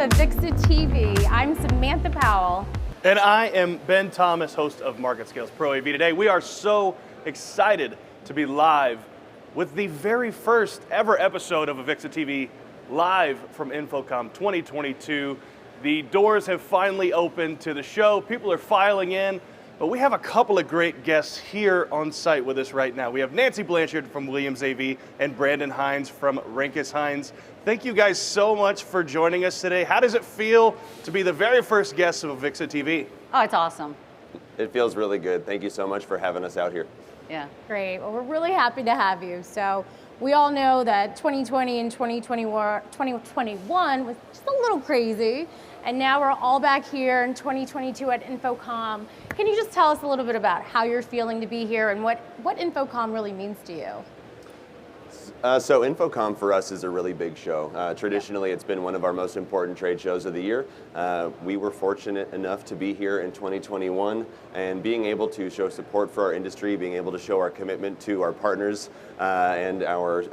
AVIXA TV. I'm Samantha Powell. And I am Ben Thomas, host of Market Scales Pro AV. Today, we are so excited to be live with the very first ever episode of AVIXA TV live from InfoComm 2022. The doors have finally opened to the show. People are filing in, but we have a couple of great guests here on site with us right now. We have Nancy Blanchard from Williams AV and Brandon Hines from Rinkus Hines. Thank you guys so much for joining us today. How does it feel to be the very first guests of AVIXA TV? Oh, it's awesome. It feels really good. Thank you so much for having us out here. Yeah. Great. Well, we're really happy to have you. So we all know that 2020 and 2021 was just a little crazy. And now we're all back here in 2022 at InfoComm. Can you just tell us a little bit about how you're feeling to be here and what InfoComm really means to you? So InfoComm for us is a really big show. Traditionally, it's been one of our most important trade shows of the year. We were fortunate enough to be here in 2021 and being able to show support for our industry, being able to show our commitment to our partners and our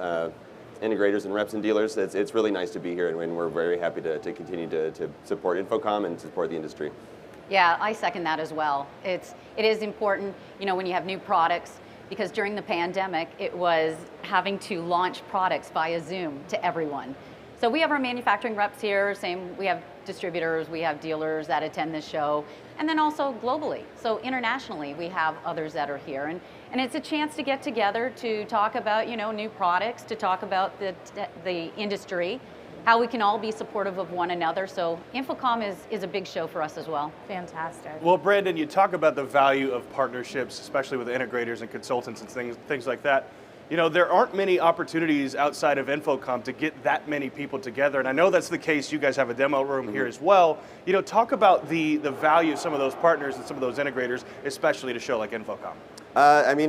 integrators and reps and dealers. It's really nice to be here, and we're very happy to continue to support InfoComm and support the industry. Yeah, I second that as well. It is important, when you have new products, because during the pandemic, it was having to launch products via Zoom to everyone. So we have our manufacturing reps here, we have distributors, we have dealers that attend this show, and then also globally. So internationally, we have others that are here. And it's a chance to get together to talk about, new products, to talk about the industry, how we can all be supportive of one another. So InfoComm is a big show for us as well. Fantastic. Well, Brandon, you talk about the value of partnerships, especially with integrators and consultants and things like that. There aren't many opportunities outside of InfoComm to get that many people together, and I know that's the case. You guys have a demo room here as well. Talk about the value of some of those partners and some of those integrators, especially to a show like InfoComm.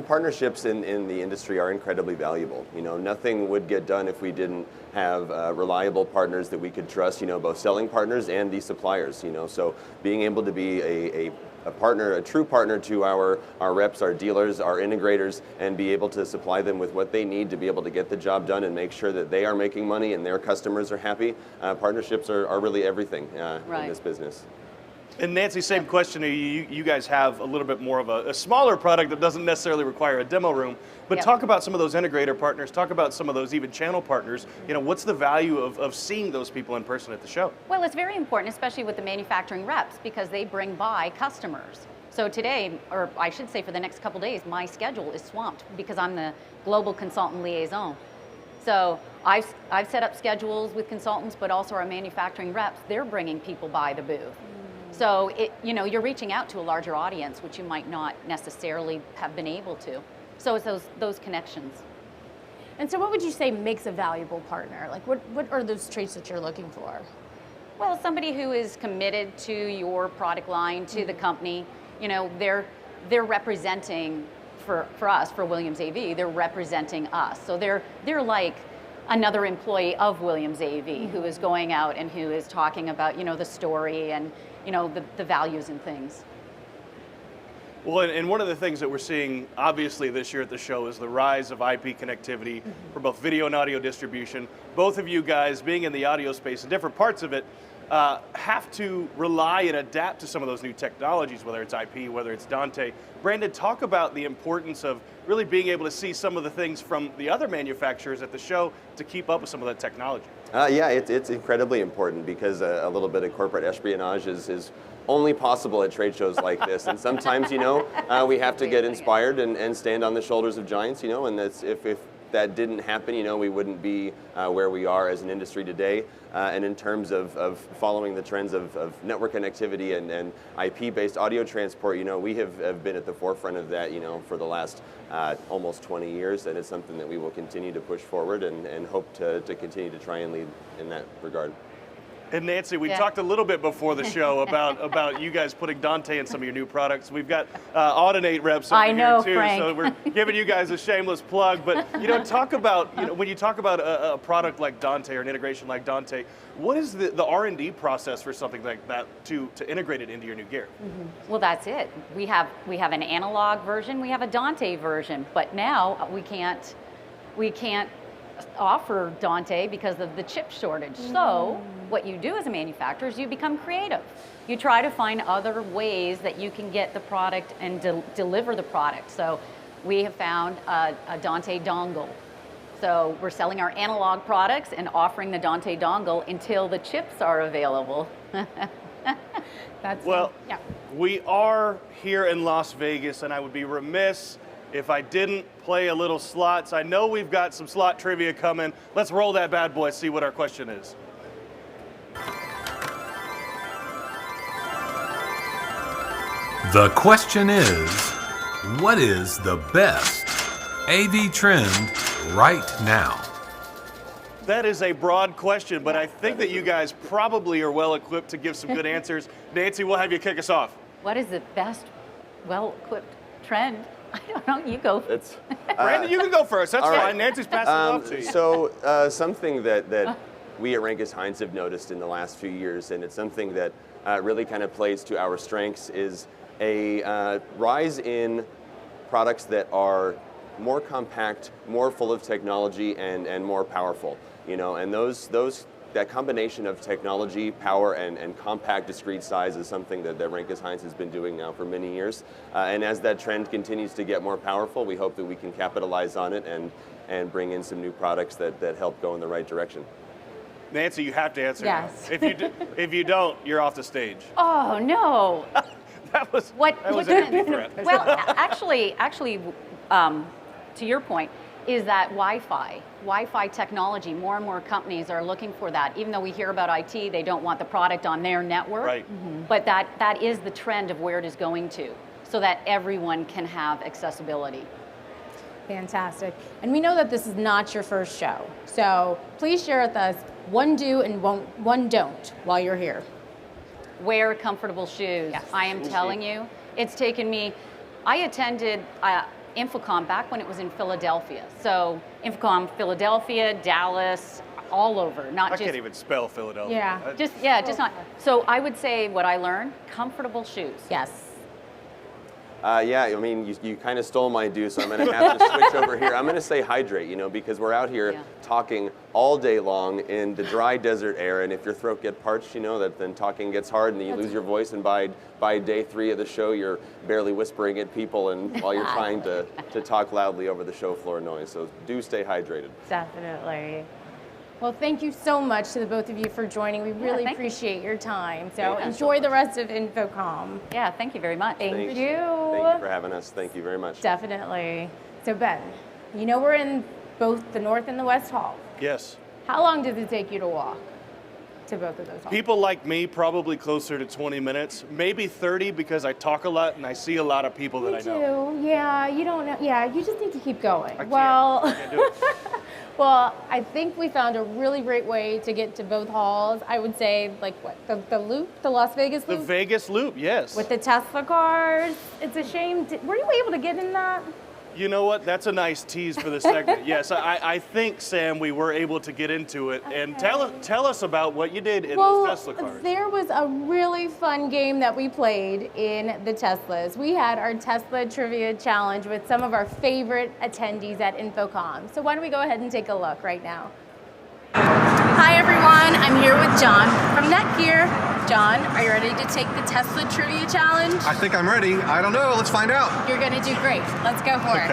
Partnerships in the industry are incredibly valuable. Nothing would get done if we didn't have reliable partners that we could trust, both selling partners and the suppliers, So being able to be a partner, a true partner to our reps, our dealers, our integrators, and be able to supply them with what they need to be able to get the job done and make sure that they are making money and their customers are happy. Partnerships are really everything in this business. And Nancy, same question to you. You guys have a little bit more of a smaller product that doesn't necessarily require a demo room, but talk about some of those integrator partners, talk about some of those even channel partners. What's the value of seeing those people in person at the show? Well, it's very important, especially with the manufacturing reps, because they bring by customers. So today, or I should say for the next couple days, my schedule is swamped because I'm the global consultant liaison. So I've set up schedules with consultants, but also our manufacturing reps, they're bringing people by the booth. So you're reaching out to a larger audience, which you might not necessarily have been able to. So it's those connections. And so what would you say makes a valuable partner? Like what are those traits that you're looking for? Well, somebody who is committed to your product line, to the company. They're representing for us, for Williams AV, they're representing us. So they're like another employee of Williams AV who is going out and who is talking about, the story and the values and things. Well, and one of the things that we're seeing, obviously, this year at the show is the rise of IP connectivity for both video and audio distribution. Both of you guys, being in the audio space and different parts of it, have to rely and adapt to some of those new technologies, whether it's IP, whether it's Dante. Brandon, talk about the importance of really being able to see some of the things from the other manufacturers at the show to keep up with some of that technology. It's incredibly important because a little bit of corporate espionage is only possible at trade shows like this. And sometimes, we have to get inspired and stand on the shoulders of giants, and that's if that didn't happen, we wouldn't be where we are as an industry today. And in terms of following the trends of network connectivity and IP-based audio transport, we have been at the forefront of that, for the last almost 20 years, and it's something that we will continue to push forward and hope to continue to try and lead in that regard. And Nancy, we talked a little bit before the show about you guys putting Dante in some of your new products. We've got Audinate reps over here too, Frank. So we're giving you guys a shameless plug. But talk about when you talk about a product like Dante or an integration like Dante, what is the R&D process for something like that to integrate it into your new gear? Mm-hmm. Well, that's it. We have an analog version, we have a Dante version, but now we can't offer Dante because of the chip shortage. So what you do as a manufacturer is you become creative. You try to find other ways that you can get the product and deliver the product. So we have found a Dante dongle. So we're selling our analog products and offering the Dante dongle until the chips are available. That's Well, yeah. we are here in Las Vegas, and I would be remiss if I didn't play a little slots. I know we've got some slot trivia coming. Let's roll that bad boy, see what our question is. The question is, what is the best AV trend right now? That is a broad question, but I think that you guys probably are well equipped to give some good answers. Nancy, we'll have you kick us off. What is the best, well-equipped trend? I don't know, you go. It's, Brandon, you can go first. That's all fine. right. Nancy's passing it off to you. So something that we at Rankis Heinz have noticed in the last few years, and it's something that really kind of plays to our strengths, is a rise in products that are more compact, more full of technology, and more powerful. You know, and that combination of technology, power, and compact, discrete size is something that Rankis Heinz has been doing now for many years. And as that trend continues to get more powerful, we hope that we can capitalize on it and bring in some new products that help go in the right direction. Nancy, you have to answer. Yes. Now. If you don't, you're off the stage. Oh, no. That was What an empty threat. Well, actually, to your point, is that Wi-Fi technology. More and more companies are looking for that. Even though we hear about IT, they don't want the product on their network. Right. But that is the trend of where it is going to, so that everyone can have accessibility. Fantastic. And we know that this is not your first show. So please share with us one do and one don't while you're here. Wear comfortable shoes. Yes. I am telling you, it's taken me, I attended InfoComm back when it was in Philadelphia. So InfoComm, Philadelphia, Dallas, all over, not I just. can't even spell Philadelphia. Yeah. Just not. So I would say what I learned, comfortable shoes. Yes. Yeah, I mean, you kind of stole my due, so I'm going to have to switch over here. I'm going to say hydrate, you know, because we're out here talking all day long in the dry desert air, and if your throat gets parched, you know, then talking gets hard and you lose your voice, and by day 3 of the show, you're barely whispering at people and while you're trying to talk loudly over the show floor noise. So do stay hydrated. Definitely. Well, thank you so much to the both of you for joining. We really thank you. appreciate your time. So Yeah, enjoy the rest of InfoComm. Yeah, thank you very much. Thank you. Thank you for having us. Thank you very much. Definitely. So Ben, you know we're in both the North and the West Hall. Yes. How long does it take you to walk to both of those halls? People like me, probably closer to 20 minutes, maybe 30 because I talk a lot and I see a lot of people that I know. Yeah, you don't know. Yeah, you just need to keep going. I can't do it. Well, I think we found a really great way to get to both halls. I would say, like what, the loop, the Las Vegas The loop? Vegas Loop, yes. With the Tesla cars. It's a shame. Were you able to get in that? You know what? That's a nice tease for the segment. Yes, I think, Sam, we were able to get into it. And tell us about what you did in those Tesla cars. There was a really fun game that we played in the Teslas. We had our Tesla Trivia Challenge with some of our favorite attendees at InfoComm. So why don't we go ahead and take a look right now. Hi everyone, I'm here with John from Netgear. John, are you ready to take the Tesla Trivia Challenge? I think I'm ready. I don't know. Let's find out. You're gonna do great. Let's go for it.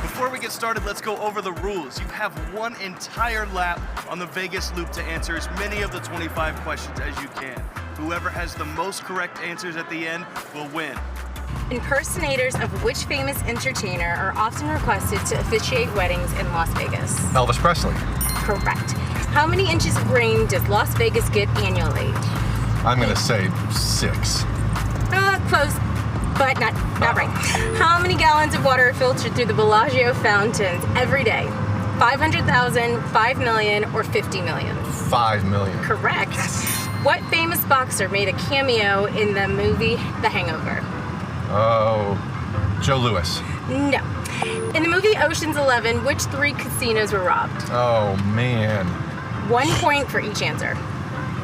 Before we get started, let's go over the rules. You have one entire lap on the Vegas Loop to answer as many of the 25 questions as you can. Whoever has the most correct answers at the end will win. Impersonators of which famous entertainer are often requested to officiate weddings in Las Vegas? Elvis Presley. Correct. How many inches of rain does Las Vegas get annually? I'm going to say 6. Close, but not right. How many gallons of water are filtered through the Bellagio fountains every day? 500,000, 5 million, or 50 million? 5 million. Correct. What famous boxer made a cameo in the movie The Hangover? Oh, Joe Louis. No. In the movie Ocean's 11, which 3 casinos were robbed? Oh, man. 1 point for each answer.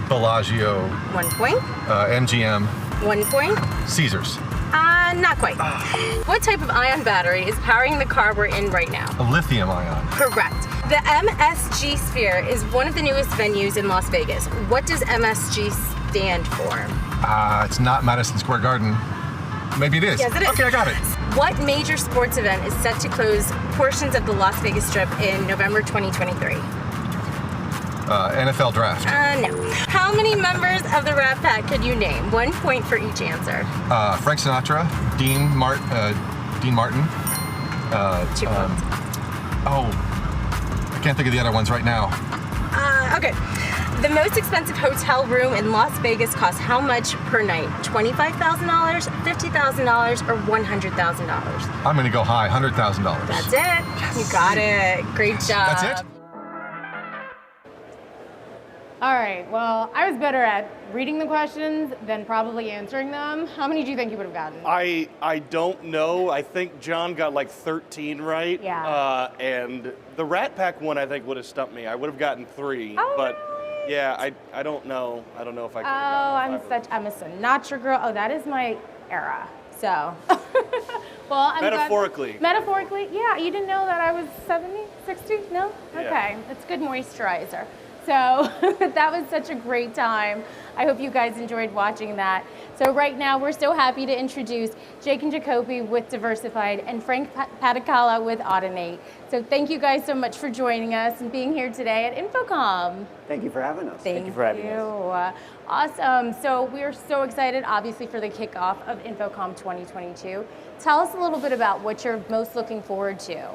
Bellagio. 1 point. MGM. 1 point. Caesars. Not quite. What type of ion battery is powering the car we're in right now? A lithium ion. Correct. The MSG Sphere is one of the newest venues in Las Vegas. What does MSG stand for? It's not Madison Square Garden. Maybe it is. Yes, it is. Okay, I got it. What major sports event is set to close portions of the Las Vegas Strip in November 2023? NFL draft. No. How many members of the Rat Pack could you name? 1 point for each answer. Frank Sinatra, Dean Martin. 2 points. I can't think of the other ones right now. Okay. The most expensive hotel room in Las Vegas costs how much per night? $25,000, $50,000, or $100,000? I'm going to go high, $100,000. That's it. Yes. You got it. Great job. That's it? All right. Well, I was better at reading the questions than probably answering them. How many do you think you would have gotten? I don't know. I think John got like 13 right. Yeah. And the Rat Pack one I think would have stumped me. I would have gotten 3. Oh, but really? yeah, I don't know. I don't know if I could. I'm a Sinatra girl. Oh, that is my era. So, well, I'm Metaphorically. Metaphorically, yeah. You didn't know that I was 70, 60? No? Okay. Yeah. It's good moisturizer. So that was such a great time. I hope you guys enjoyed watching that. So right now, we're so happy to introduce Jake and Jacoby with Diversified and Frank Paticala with Autonate. So thank you guys so much for joining us and being here today at InfoComm. Thank you for having us. Thank you for having us. Awesome. So we are so excited, obviously, for the kickoff of InfoComm 2022. Tell us a little bit about what you're most looking forward to.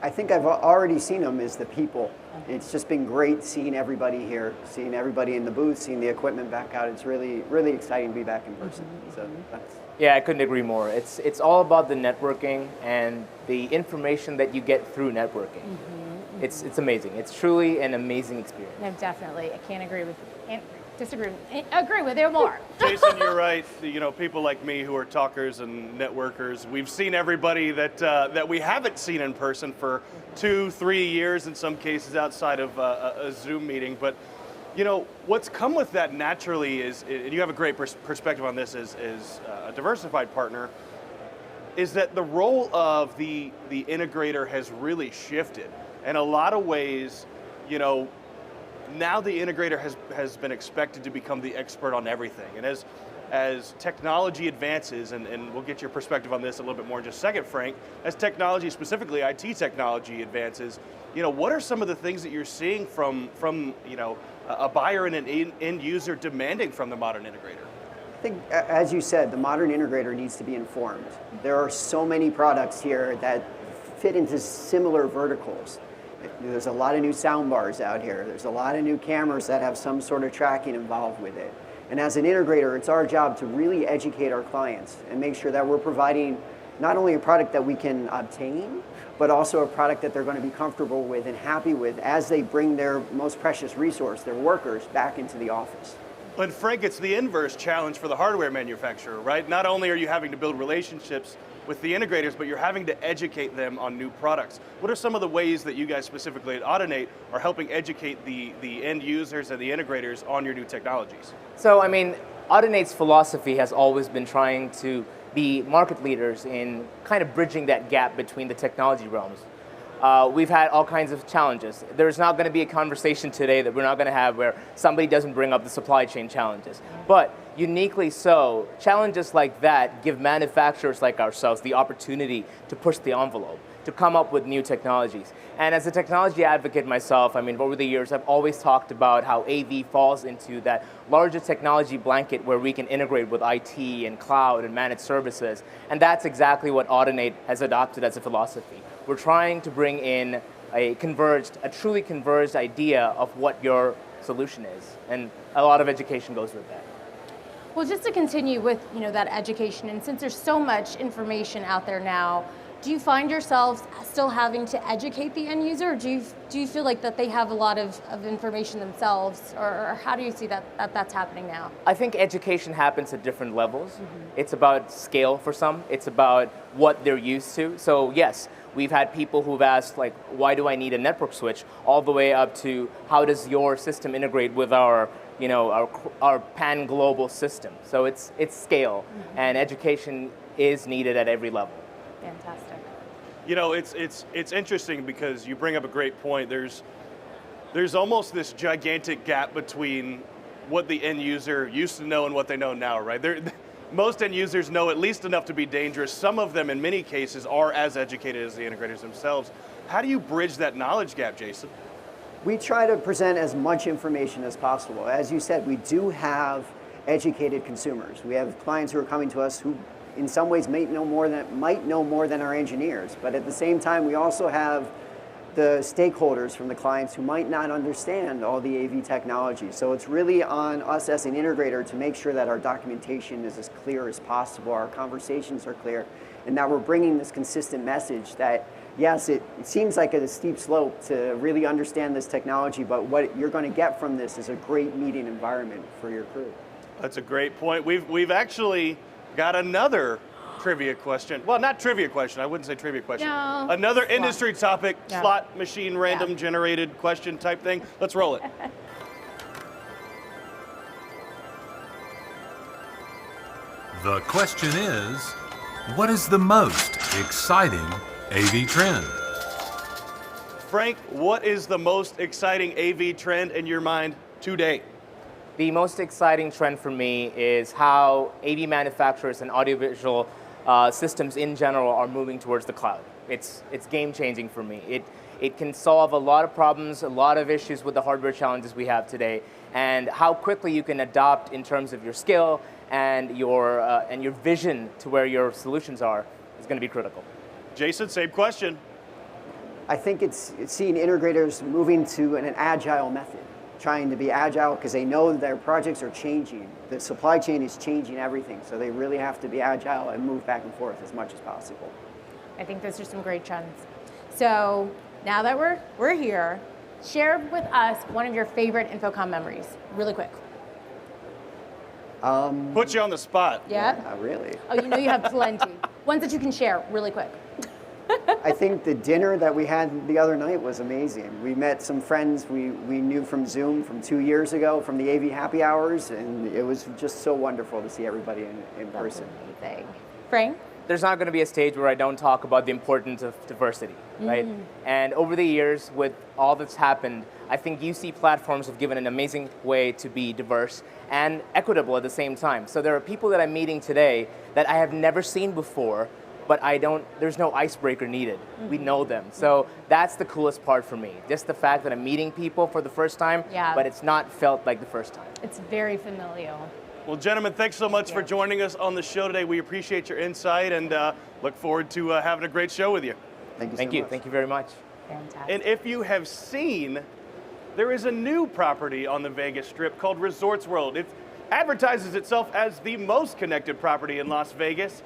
I think I've already seen them is the people. It's just been great seeing everybody here, seeing everybody in the booth, seeing the equipment back out. It's really, really exciting to be back in person. So that's... Yeah, I couldn't agree more. It's all about the networking and the information that you get through networking. It's amazing. It's truly an amazing experience. No, definitely. I can't agree agree with you more. Jason, you're right. You know, people like me who are talkers and networkers, we've seen everybody that we haven't seen in person for 2-3 years, in some cases outside of a Zoom meeting. But you know, what's come with that naturally is, and you have a great perspective on this as a diversified partner, is that the role of the integrator has really shifted. In a lot of ways, you know, now the integrator has been expected to become the expert on everything. And as technology advances, and we'll get your perspective on this a little bit more in just a second, Frank, as technology, specifically IT technology advances, you know, what are some of the things that you're seeing from you know, a buyer and an end user demanding from the modern integrator? I think, as you said, the modern integrator needs to be informed. There are so many products here that fit into similar verticals. There's a lot of new sound bars out here. There's a lot of new cameras that have some sort of tracking involved with it. And as an integrator, it's our job to really educate our clients and make sure that we're providing not only a product that we can obtain, but also a product that they're going to be comfortable with and happy with as they bring their most precious resource, their workers, back into the office. And Frank, it's the inverse challenge for the hardware manufacturer, right? Not only are you having to build relationships with the integrators, but you're having to educate them on new products. What are some of the ways that you guys specifically at Autonate are helping educate the end users and the integrators on your new technologies? So, I mean, Autonate's philosophy has always been trying to be market leaders in kind of bridging that gap between the technology realms. We've had all kinds of challenges. There's not going to be a conversation today that we're not going to have where somebody doesn't bring up the supply chain challenges. But uniquely so, challenges like that give manufacturers like ourselves the opportunity to push the envelope, to come up with new technologies. And as a technology advocate myself, I mean, over the years, I've always talked about how AV falls into that larger technology blanket where we can integrate with IT and cloud and managed services. And that's exactly what Autonate has adopted as a philosophy. We're trying to bring in a truly converged idea of what your solution is. And a lot of education goes with that. Well, just to continue with, you know, that education, and since there's so much information out there now, do you find yourselves still having to educate the end user, or do you feel like that they have a lot of information themselves, or how do you see that's happening now? I think education happens at different levels. It's about scale for some. It's about what they're used to. So yes, we've had people who've asked, like, why do I need a network switch, all the way up to how does your system integrate with our our pan-global system. So it's scale, and education is needed at every level. Fantastic. It's interesting because you bring up a great point. There's almost this gigantic gap between what the end user used to know and what they know now, right? Most end users know at least enough to be dangerous. Some of them, in many cases, are as educated as the integrators themselves. How do you bridge that knowledge gap, Jason? We try to present as much information as possible. As you said, we do have educated consumers. We have clients who are coming to us who in some ways might know more than our engineers. But at the same time, we also have the stakeholders from the clients who might not understand all the AV technology. So it's really on us as an integrator to make sure that our documentation is as clear as possible, our conversations are clear, and that we're bringing this consistent message that, yes, it seems like a steep slope to really understand this technology, but what you're going to get from this is a great meeting environment for your crew. That's a great point. We've actually got another trivia question. Well, not trivia question. I wouldn't say trivia question. No. Another industry topic, Yeah. slot machine, random generated question type thing. Let's roll it. The question is, what is the most exciting AV trend? Frank, what is the most exciting AV trend in your mind today? The most exciting trend for me is how AV manufacturers and audiovisual systems in general are moving towards the cloud. It's game changing for me. It can solve a lot of problems, a lot of issues with the hardware challenges we have today, and how quickly you can adopt in terms of your skill and your vision to where your solutions are is going to be critical. Jason, same question. I think it's seeing integrators moving to an agile method, trying to be agile because they know that their projects are changing. The supply chain is changing everything, so they really have to be agile and move back and forth as much as possible. I think those are some great trends. So now that we're here, share with us one of your favorite InfoComm memories, really quick. Put you on the spot. Yeah? Not really. Oh, you know you have plenty. Ones that you can share really quick. I think the dinner that we had the other night was amazing. We met some friends we knew from Zoom from 2 years ago from the AV happy hours, and it was just so wonderful to see everybody in person. Amazing. Frank? There's not going to be a stage where I don't talk about the importance of diversity, right? And over the years, with all that's happened, I think UC platforms have given an amazing way to be diverse and equitable at the same time. So there are people that I'm meeting today that I have never seen before, but there's no icebreaker needed. We know them. So that's the coolest part for me. Just the fact that I'm meeting people for the first time, but it's not felt like the first time. It's very familial. Well, gentlemen, thanks so much for joining us on the show today. We appreciate your insight and look forward to having a great show with you. Thank you so Thank you. much. Thank you very much. Fantastic. And if you have seen, there is a new property on the Vegas Strip called Resorts World. It advertises itself as the most connected property in Las Vegas.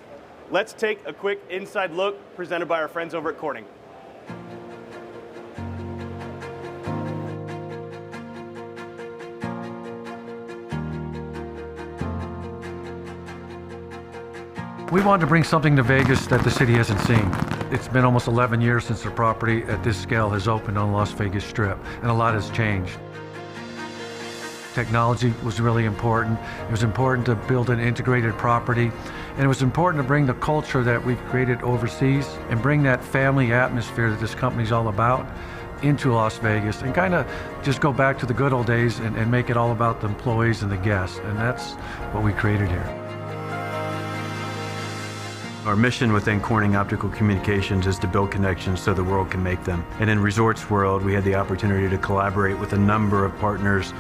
Let's take a quick inside look presented by our friends over at Corning. We wanted to bring something to Vegas that the city hasn't seen. It's been almost 11 years since the property at this scale has opened on Las Vegas Strip, and a lot has changed. Technology was really important. It was important to build an integrated property, and it was important to bring the culture that we've created overseas and bring that family atmosphere that this company's all about into Las Vegas and kind of just go back to the good old days and make it all about the employees and the guests, and that's what we created here. Our mission within Corning Optical Communications is to build connections so the world can make them. And in Resorts World, we had the opportunity to collaborate with a number of partners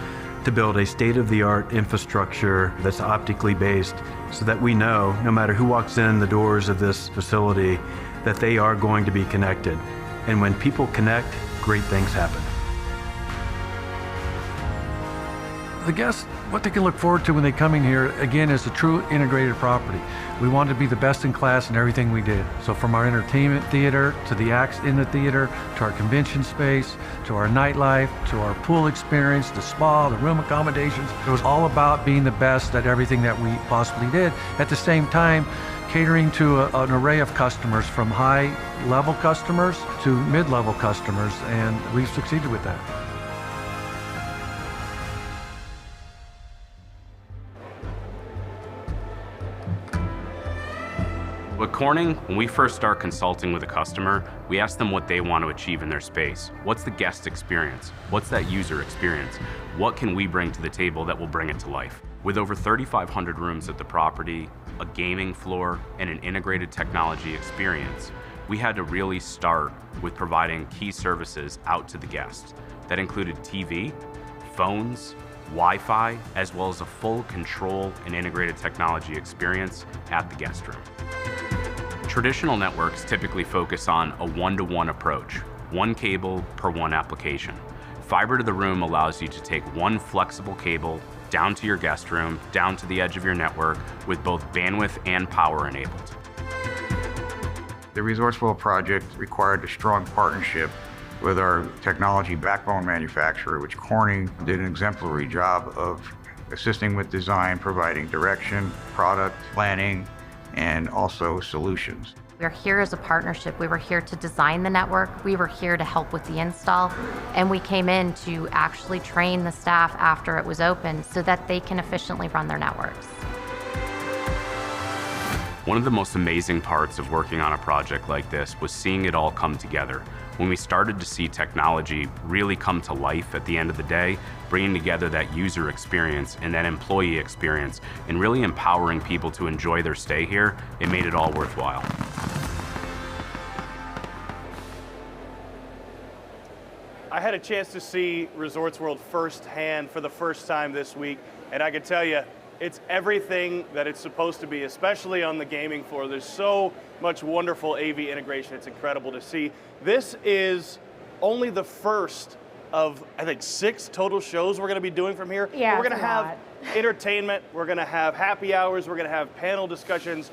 to build a state-of-the-art infrastructure that's optically based so that we know, no matter who walks in the doors of this facility, that they are going to be connected. And when people connect, great things happen. The guests, what they can look forward to when they come in here, again, is a true integrated property. We wanted to be the best in class in everything we did. So from our entertainment theater, to the acts in the theater, to our convention space, to our nightlife, to our pool experience, the spa, the room accommodations. It was all about being the best at everything that we possibly did. At the same time, catering to an array of customers, from high-level customers to mid-level customers, and we've succeeded with that. Corning, when we first start consulting with a customer, we ask them what they want to achieve in their space. What's the guest experience? What's that user experience? What can we bring to the table that will bring it to life? With over 3,500 rooms at the property, a gaming floor, and an integrated technology experience, we had to really start with providing key services out to the guests. That included TV, phones, Wi-Fi, as well as a full control and integrated technology experience at the guest room. Traditional networks typically focus on a one-to-one approach, one cable per one application. Fiber to the room allows you to take one flexible cable down to your guest room, down to the edge of your network, with both bandwidth and power enabled. The Resorts World project required a strong partnership with our technology backbone manufacturer, which Corning did an exemplary job of assisting with design, providing direction, product planning, and also solutions. We're here as a partnership. We were here to design the network. We were here to help with the install. And we came in to actually train the staff after it was open so that they can efficiently run their networks. One of the most amazing parts of working on a project like this was seeing it all come together. When we started to see technology really come to life at the end of the day, bringing together that user experience and that employee experience and really empowering people to enjoy their stay here, it made it all worthwhile. I had a chance to see Resorts World firsthand for the first time this week, and I can tell you, it's everything that it's supposed to be, especially on the gaming floor. There's so much wonderful AV integration. It's incredible to see. This is only the first of, I think, 6 total shows we're going to be doing from here. Yeah, we're going to have entertainment, we're going to have happy hours, we're going to have panel discussions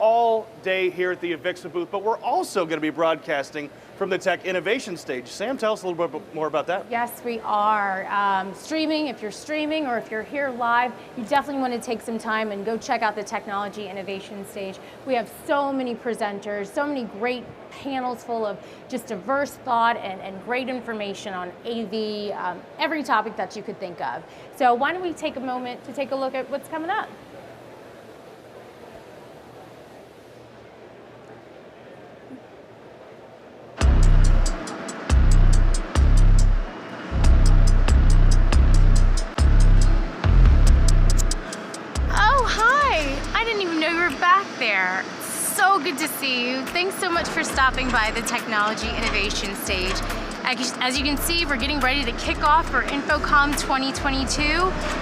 all day here at the AVIXA booth, but we're also going to be broadcasting from the Tech Innovation Stage. Sam, tell us a little bit more about that. Yes, we are. Streaming, if you're streaming or if you're here live, you definitely want to take some time and go check out the Technology Innovation Stage. We have so many presenters, so many great panels full of just diverse thought and great information on AV, every topic that you could think of. So why don't we take a moment to take a look at what's coming up. There. So good to see you. Thanks so much for stopping by the Technology Innovation Stage. As you can see, we're getting ready to kick off for InfoComm 2022.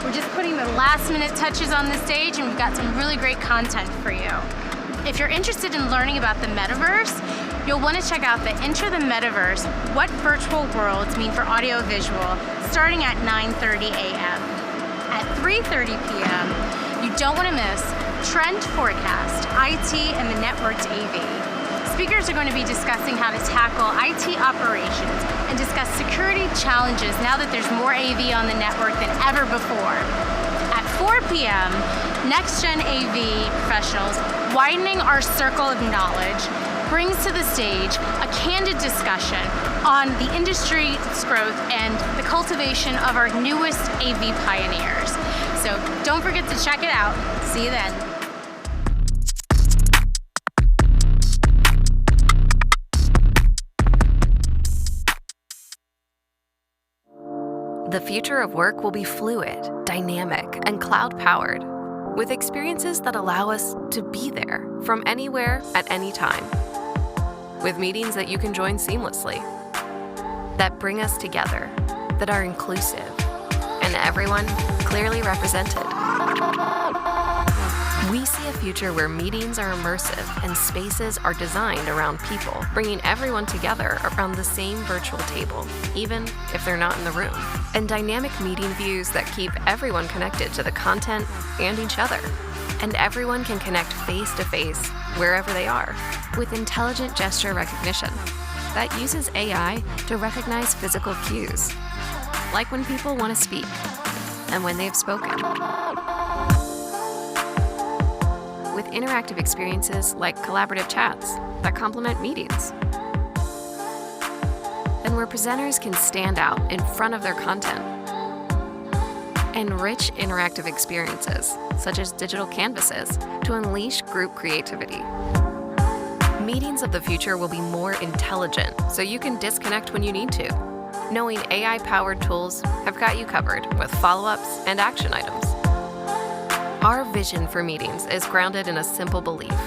We're just putting the last minute touches on the stage and we've got some really great content for you. If you're interested in learning about the metaverse, you'll want to check out the Enter the Metaverse, What Virtual Worlds Mean for Audio Visual, starting at 9:30 a.m. At 3:30 p.m., you don't want to miss Trend Forecast, IT and the Networked AV. Speakers are going to be discussing how to tackle IT operations and discuss security challenges now that there's more AV on the network than ever before. At 4 p.m., Next Gen AV professionals, widening our circle of knowledge, brings to the stage a candid discussion on the industry's growth and the cultivation of our newest AV pioneers. So don't forget to check it out. See you then. The future of work will be fluid, dynamic, and cloud-powered, with experiences that allow us to be there from anywhere at any time. With meetings that you can join seamlessly, that bring us together, that are inclusive, and everyone clearly represented. We see a future where meetings are immersive and spaces are designed around people, bringing everyone together around the same virtual table, even if they're not in the room. And dynamic meeting views that keep everyone connected to the content and each other. And everyone can connect face-to-face wherever they are with intelligent gesture recognition that uses AI to recognize physical cues, like when people want to speak and when they've spoken. With interactive experiences like collaborative chats that complement meetings. And where presenters can stand out in front of their content. And rich interactive experiences, such as digital canvases, to unleash group creativity. Meetings of the future will be more intelligent, so you can disconnect when you need to. Knowing AI-powered tools have got you covered with follow-ups and action items. Our vision for meetings is grounded in a simple belief.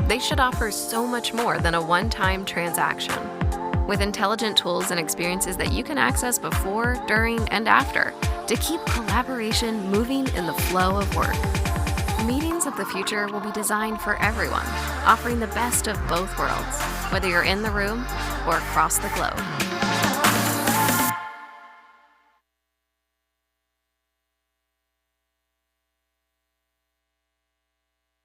They should offer so much more than a one-time transaction. With intelligent tools and experiences that you can access before, during, and after to keep collaboration moving in the flow of work. Meetings of the future will be designed for everyone, offering the best of both worlds, whether you're in the room or across the globe.